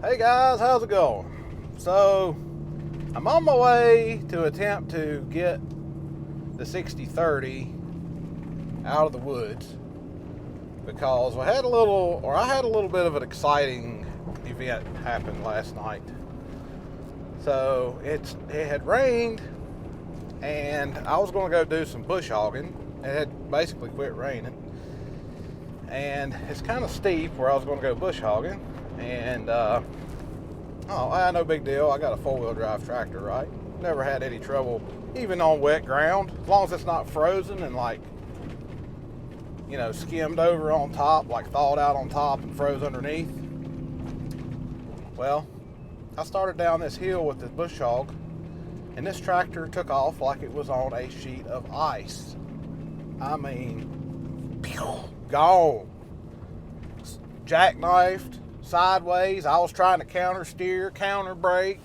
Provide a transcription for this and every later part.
Hey guys, how's it going? So, I'm on my way to attempt to get the 6030 out of the woods because I had a little bit of an exciting event happen last night. So, it had rained and I was going to go do some bush hogging. It had basically quit raining. And it's kind of steep where I was going to go bush hogging. And, no big deal. I got a four-wheel drive tractor, right? Never had any trouble, even on wet ground, as long as it's not frozen and skimmed over on top, like thawed out on top and froze underneath. Well, I started down this hill with this bush hog, and this tractor took off like it was on a sheet of ice. I mean, gone. Jackknifed sideways. I was trying to counter steer, counter brake,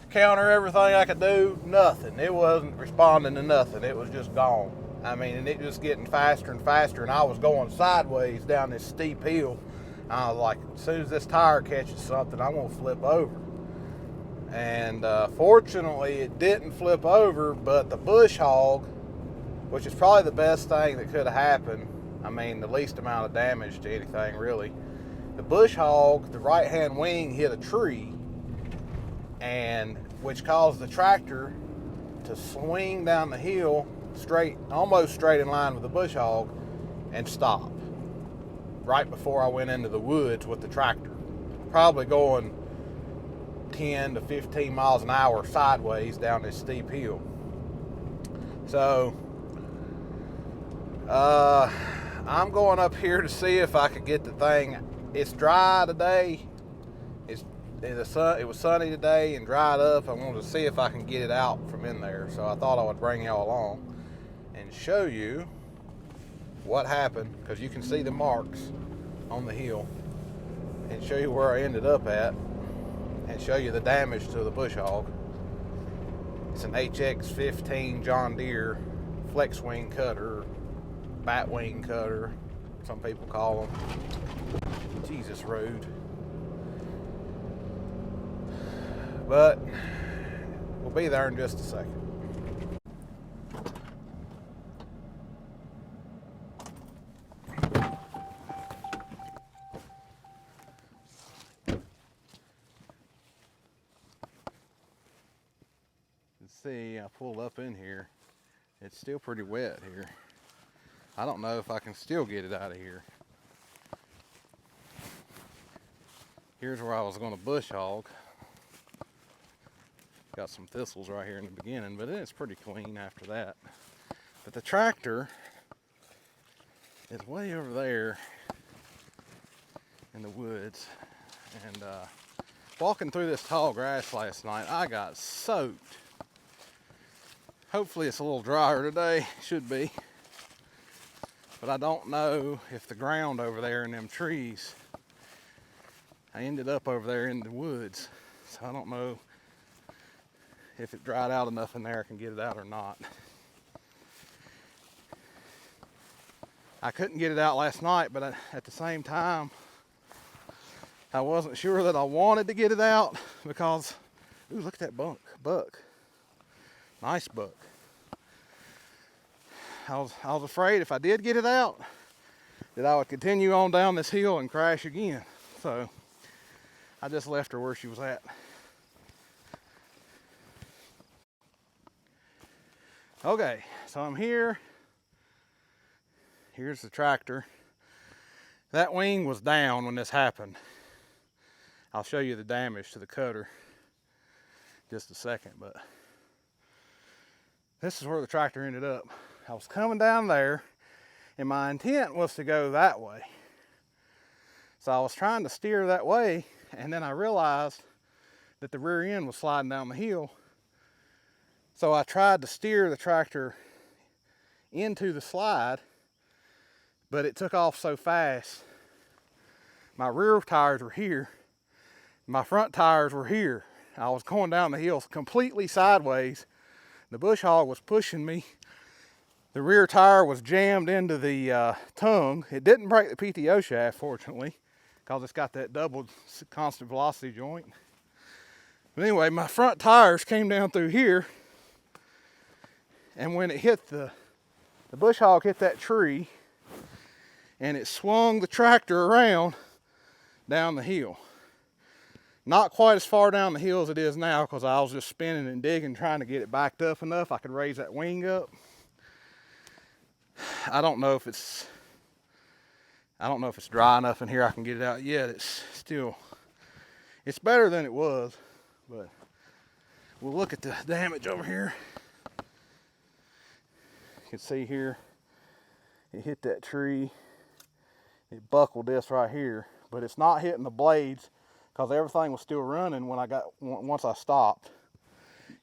counter everything I could do. Nothing. It wasn't responding to nothing. It was just gone. I mean, and it just getting faster and faster, and I was going sideways down this steep hill. I was like, as soon as this tire catches something, I'm gonna flip over. And fortunately, it didn't flip over, but the bush hog, which is probably the best thing that could have happened, I mean, the least amount of damage to anything really. The bush hog, the right-hand wing hit a tree, and which caused the tractor to swing down the hill almost straight in line with the bush hog, and stop right before I went into the woods with the tractor, probably going 10 to 15 miles an hour sideways down this steep hill. So I'm going up here to see if I could get the thing. It's dry today. It was sunny today and dried up. I wanted to see if I can get it out from in there. So I thought I would bring y'all along and show you what happened, because you can see the marks on the hill, and show you where I ended up at, and show you the damage to the bush hog. It's an HX15 John Deere flex wing cutter, batwing cutter, some people call them. Jesus, road. But we'll be there in just a second. See, I pulled up in here. It's still pretty wet here. I don't know if I can still get it out of here. Here's where I was going to bush hog. Got some thistles right here in the beginning, but it's pretty clean after that. But the tractor is way over there in the woods. And walking through this tall grass last night, I got soaked. Hopefully it's a little drier today, should be. But I don't know if the ground over there in them trees, I ended up over there in the woods. So I don't know if it dried out enough in there I can get it out or not. I couldn't get it out last night, but at the same time, I wasn't sure that I wanted to get it out because, ooh, look at that buck. Nice buck. I was afraid if I did get it out that I would continue on down this hill and crash again. So I just left her where she was at. Okay, so I'm here. Here's the tractor. That wing was down when this happened. I'll show you the damage to the cutter in just a second, but this is where the tractor ended up. I was coming down there, and my intent was to go that way. So I was trying to steer that way, and then I realized that the rear end was sliding down the hill. So I tried to steer the tractor into the slide, but it took off so fast. My rear tires were here. My front tires were here. I was going down the hill completely sideways. The bush hog was pushing me. The rear tire was jammed into the tongue. It didn't break the PTO shaft, fortunately, because it's got that double constant velocity joint. But anyway, my front tires came down through here, and when it hit the bush hog hit that tree, and it swung the tractor around down the hill. Not quite as far down the hill as it is now, because I was just spinning and digging, trying to get it backed up enough I could raise that wing up. I don't know if it's dry enough in here I can get it out yet. It's better than it was, but we'll look at the damage over here. You can see here, it hit that tree. It buckled this right here, but it's not hitting the blades because everything was still running once I stopped,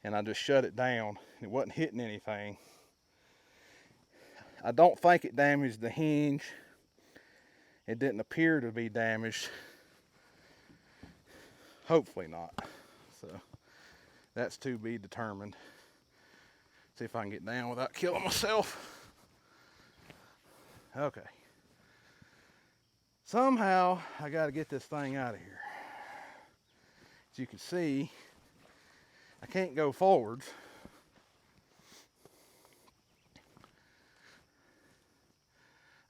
and I just shut it down. It wasn't hitting anything. I don't think it damaged the hinge. It didn't appear to be damaged. Hopefully not. So that's to be determined. See if I can get down without killing myself. Okay. Somehow I got to get this thing out of here. As you can see, I can't go forwards.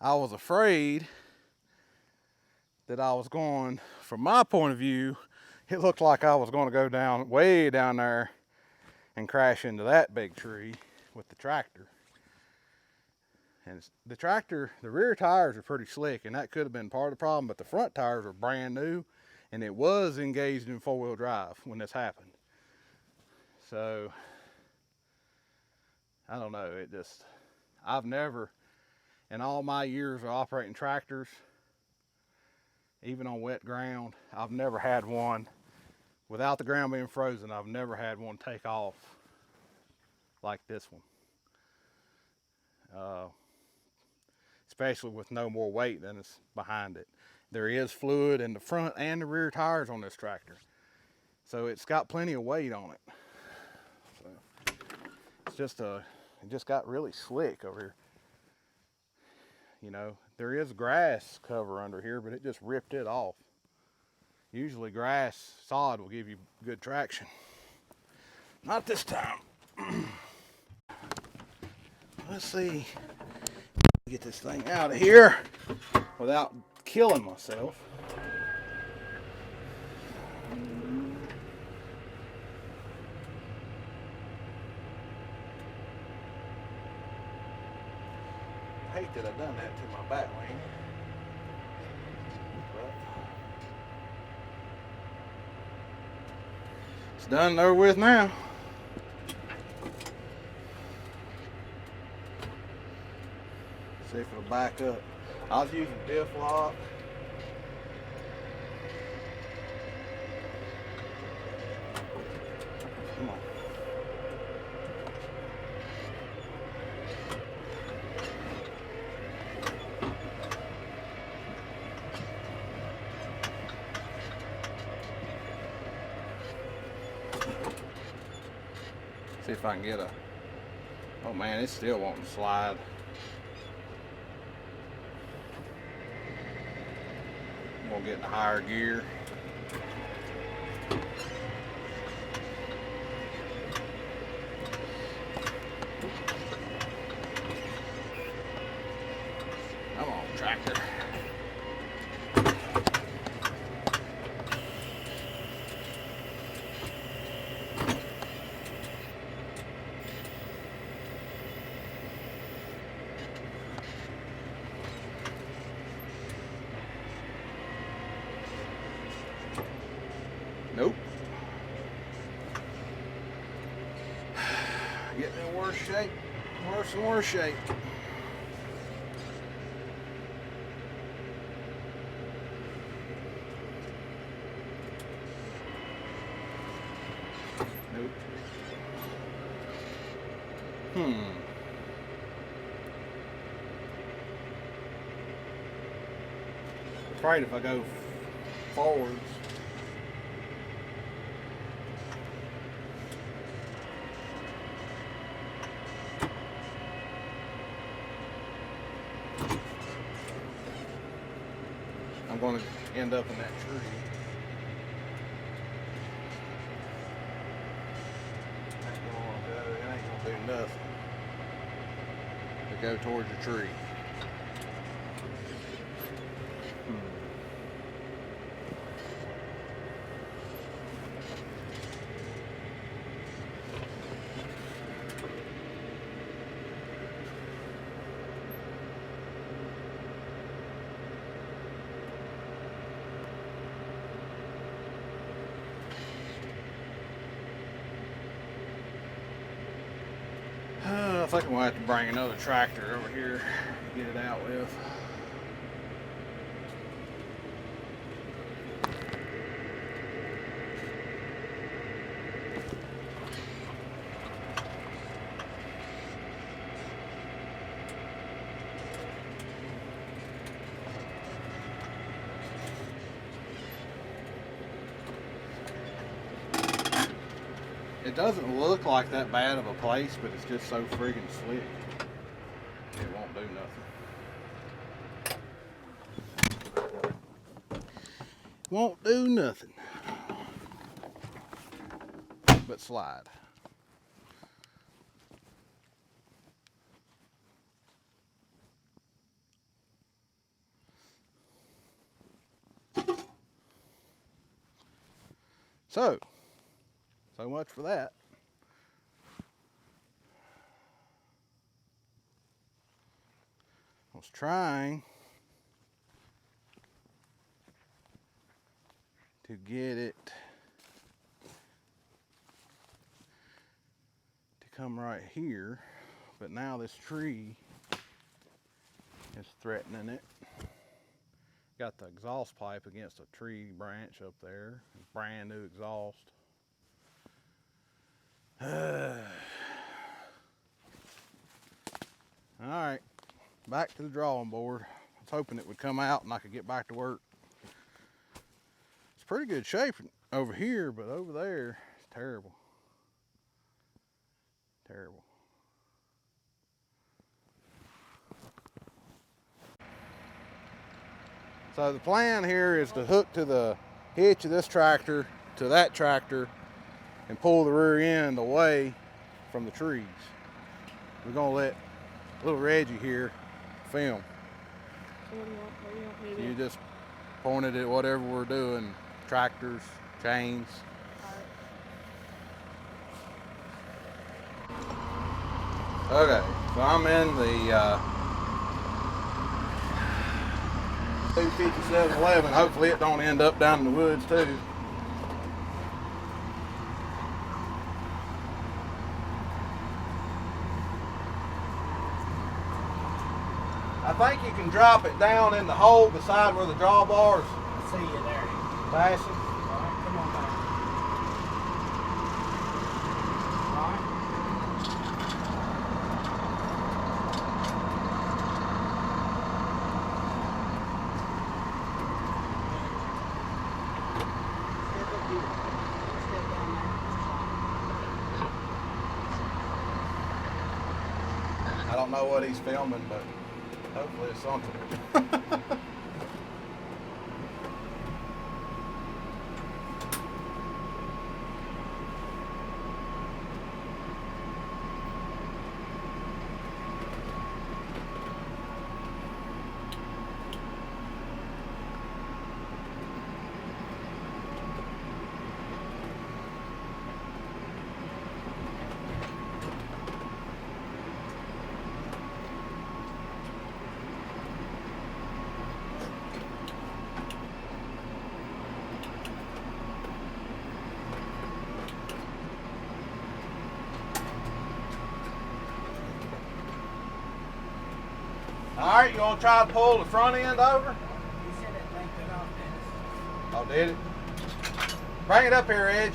I was afraid that I was going, from my point of view, it looked like I was going to go down, way down there and crash into that big tree with the tractor. And the tractor, the rear tires are pretty slick, and that could have been part of the problem, but the front tires were brand new, and it was engaged in four-wheel drive when this happened. So, I don't know, I've never, in all my years of operating tractors, even on wet ground, I've never had one, without the ground being frozen, I've never had one take off like this one. Especially with no more weight than is behind it. There is fluid in the front and the rear tires on this tractor, so it's got plenty of weight on it. So it just got really slick over here. You know, there is grass cover under here, but it just ripped it off. Usually grass, sod will give you good traction. Not this time. Let's see. Get this thing out of here without killing myself. I hate that I've done that to my batwing, but it's done and over with now. See if it'll back up. I was using diff lock. Come on. See if I can get oh man, it still won't slide. We'll get in a higher gear. Come on, tractor. Nope. Getting in worse shape, worse and worse shape. Nope. Afraid if I go forwards. I'm going to end up in that tree. It ain't gonna do nothing to go towards the tree. I think I'm gonna have to bring another tractor over here to get it out with. It doesn't look like that bad of a place, but it's just so friggin' slick. It won't do nothing. Won't do nothing but slide. So much for that. I was trying to get it to come right here, but now this tree is threatening it. Got the exhaust pipe against a tree branch up there, brand new exhaust. Alright, back to the drawing board. I was hoping it would come out and I could get back to work. It's pretty good shape over here, but over there, it's terrible. Terrible. So the plan here is to hook to the hitch of this tractor to that tractor and pull the rear end away from the trees. We're gonna let little Reggie here film. So what do you want me to You do? just pointed at whatever we're doing, tractors, chains. Okay, so I'm in the 25711. Hopefully it don't end up down in the woods too. I think you can drop it down in the hole beside where the drawbars I see you there. fasten. All right, come on back. All right. Step up here. Step down there. I don't know what he's filming, but hopefully it's something. All right, you want to try to pull the front end over? You said that thing cut off, Dennis. Oh, did it? Bring it up here, Edge.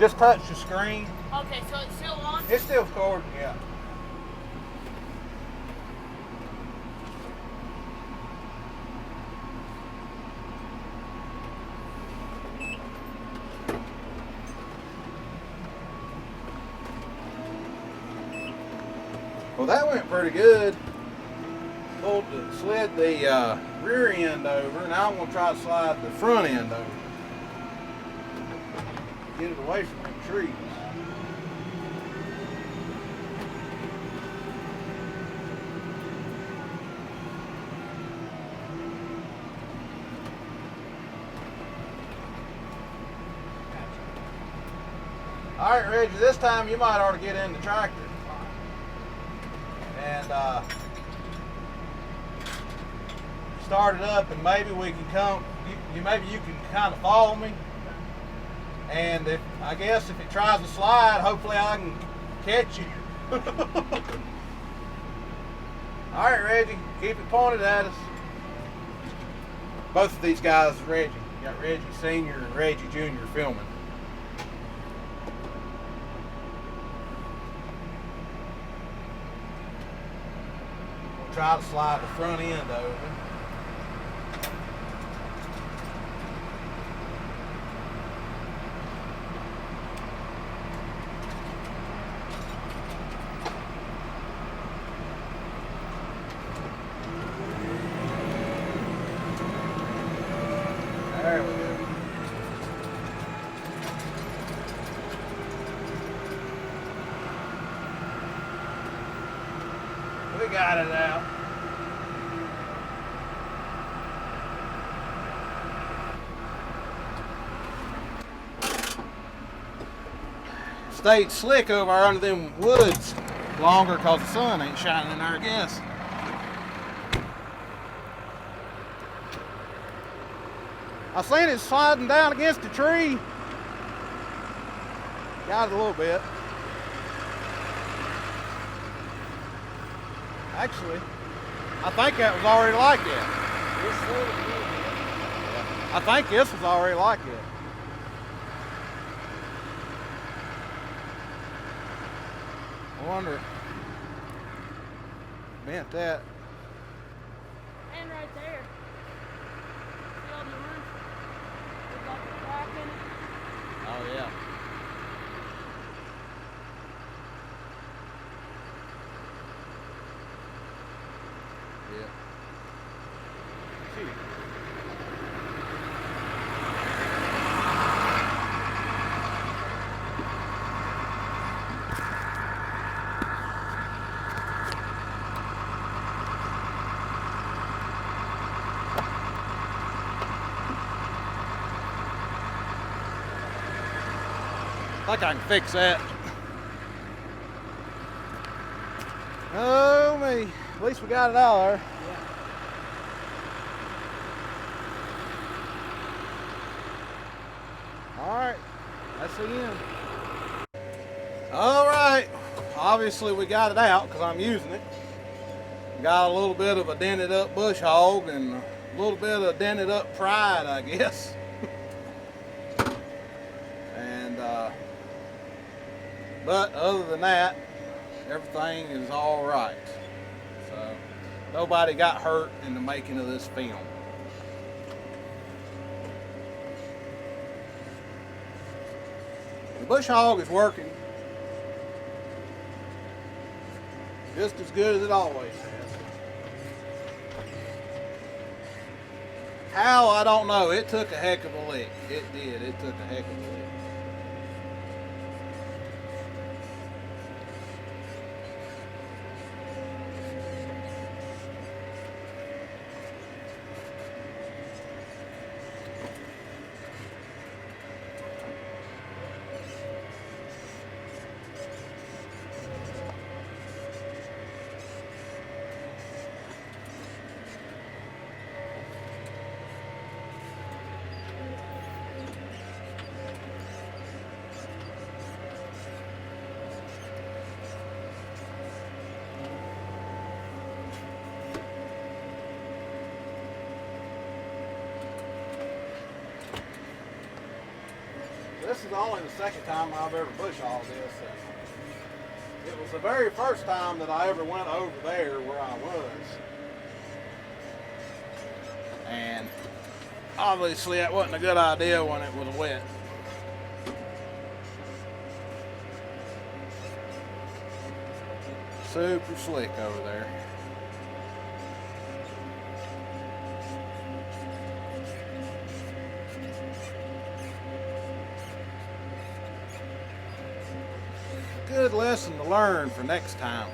Just touch the screen. Okay, so it's still on? It's still recording, yeah. Well, Well, that went pretty good. Slid the rear end over. Now I'm going to try to slide the front end over. Get it away from the trees. All right, Reggie, this time you might ought to get in the tractor. And start it up, and maybe we can come, maybe you can kind of follow me. And I guess if it tries to slide, hopefully I can catch you. All right, Reggie, keep it pointed at us. Both of these guys, Reggie. You got Reggie Sr. and Reggie Jr. filming. Try to slide the front end over. There we go. We got it out. Stayed slick over under them woods longer because the sun ain't shining in there, I guess. I seen it sliding down against the tree. Got it a little bit. Actually, I think that was already like that. I think this was already like that. I wonder, bent that. And right there. See on the roof? There's like a crack in it. Oh yeah. Yeah. Shoot. I think I can fix that. Oh me, at least we got it out there. All right, that's the end. All right, obviously we got it out because I'm using it. Got a little bit of a dented up bush hog and a little bit of dented up pride, I guess. And but other than that, everything is all right. So nobody got hurt in the making of this film. The bush hog is working just as good as it always has. How, I don't know. It took a heck of a lick. It did. It took a heck of a lick. This is only the second time I've ever bush hogged this. It was the very first time that I ever went over there where I was. And obviously that wasn't a good idea when it was wet. Super slick over there. Good lesson to learn for next time.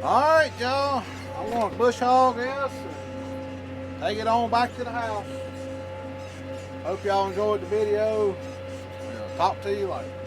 Alright, y'all. I'm going to bush hog this and take it on back to the house. Hope y'all enjoyed the video. We'll talk to you later.